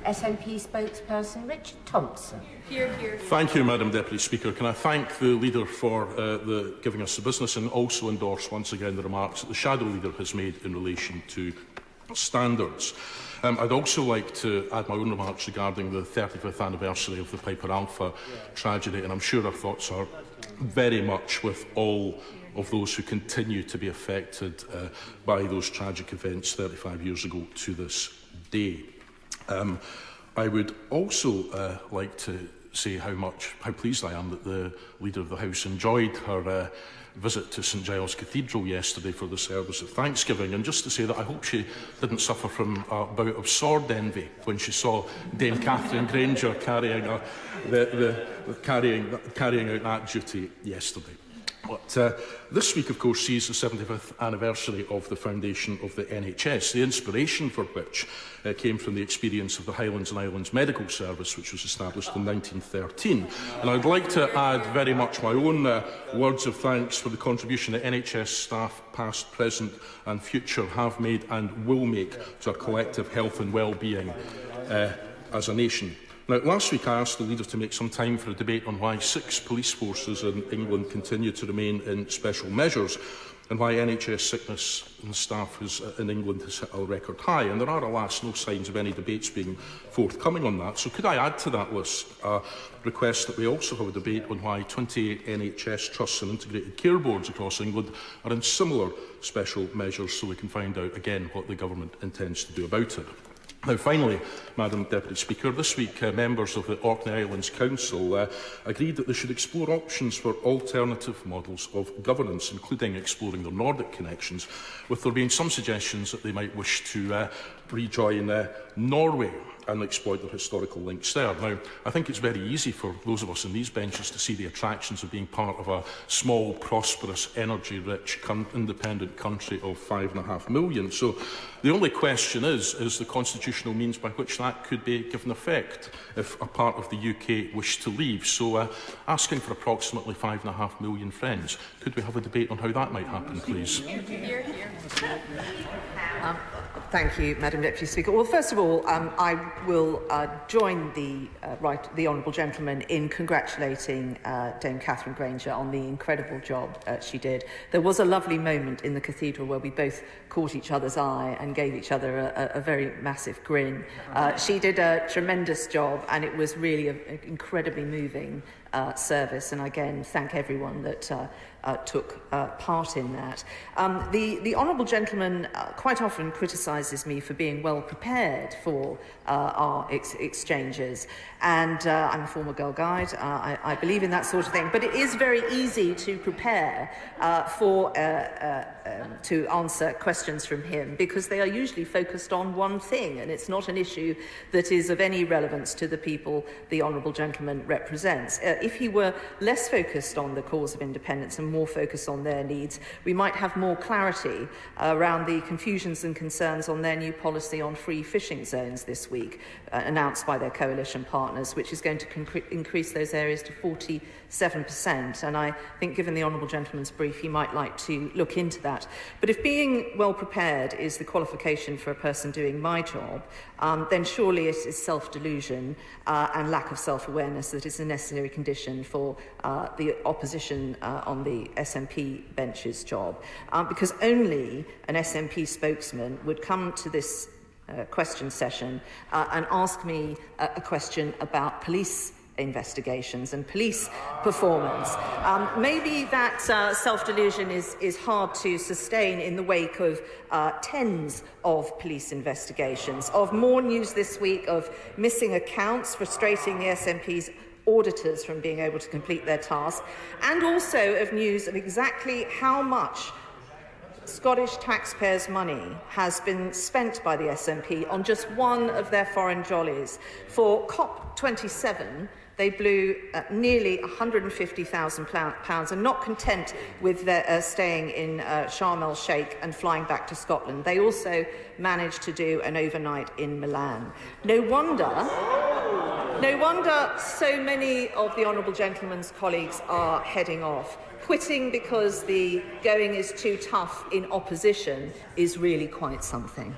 SNP spokesperson Richard Thompson. Thank you, Madam Deputy Speaker. Can I thank the Leader for giving us the business, and also endorse once again the remarks that the Shadow Leader has made in relation to standards. I'd also like to add my own remarks regarding the 35th anniversary of the Piper Alpha tragedy, and I'm sure our thoughts are very much with all of those who continue to be affected by those tragic events 35 years ago to this day. I would also like to say how pleased I am that the Leader of the House enjoyed her visit to St Giles Cathedral yesterday for the service of Thanksgiving, and just to say that I hope she didn't suffer from a bout of sword envy when she saw Dame Catherine Granger carrying out that duty yesterday. But this week, of course, sees the 75th anniversary of the foundation of the NHS, the inspiration for which came from the experience of the Highlands and Islands Medical Service, which was established in 1913. And I'd like to add very much my own words of thanks for the contribution that NHS staff, past, present and future, have made and will make to our collective health and well-being as a nation. Now, last week I asked the Leader to make some time for a debate on why 6 police forces in England continue to remain in special measures, and why NHS sickness and staff in England has hit a record high. And there are, alas, no signs of any debates being forthcoming on that. So could I add to that list a request that we also have a debate on why 28 NHS trusts and integrated care boards across England are in similar special measures, so we can find out again what the government intends to do about it. Now, finally, Madam Deputy Speaker, this week members of the Orkney Islands Council agreed that they should explore options for alternative models of governance, including exploring their Nordic connections, with there being some suggestions that they might wish to rejoin Norway and exploit their historical links there. Now, I think it's very easy for those of us in these benches to see the attractions of being part of a small, prosperous, energy-rich, independent country of 5.5 million. So the only question is the constitutional means by which that could be given effect if a part of the UK wished to leave. So asking for approximately 5.5 million friends, could we have a debate on how that might happen, please? Thank you, Madam Deputy Speaker. Well, first of all, I will join the Honourable Gentleman in congratulating Dame Catherine Granger on the incredible job she did. There was a lovely moment in the cathedral where we both caught each other's eye and gave each other a very massive grin. She did a tremendous job, and it was really an incredibly moving service, and again thank everyone that took part in that. The Honourable Gentleman quite often criticises me for being well prepared for our exchanges, and I'm a former Girl Guide. I believe in that sort of thing, but it is very easy to prepare to answer questions from him, because they are usually focused on one thing, and it's not an issue that is of any relevance to the people the Honourable Gentleman represents. If he were less focused on the cause of independence and more focused on their needs, we might have more clarity around the confusions and concerns on their new policy on free fishing zones this week, announced by their coalition partners, which is going to increase those areas to 47%. And I think, given the Honourable Gentleman's brief, he might like to look into that. But if being well prepared is the qualification for a person doing my job, then surely it is self-delusion and lack of self-awareness that is a necessary condition for the opposition on the SNP bench's job, because only an SNP spokesman would come to this question session and ask me a question about police investigations and police performance. Maybe that self-delusion is hard to sustain in the wake of tens of police investigations, of more news this week of missing accounts frustrating the SNP's auditors from being able to complete their task, and also of news of exactly how much Scottish taxpayers' money has been spent by the SNP on just one of their foreign jollies. For COP27, they blew nearly £150,000, and not content with their, staying in Sharm el-Sheikh and flying back to Scotland, they also managed to do an overnight in Milan. No wonder so many of the Honourable Gentleman's colleagues are heading off. Quitting because the going is too tough in opposition is really quite something.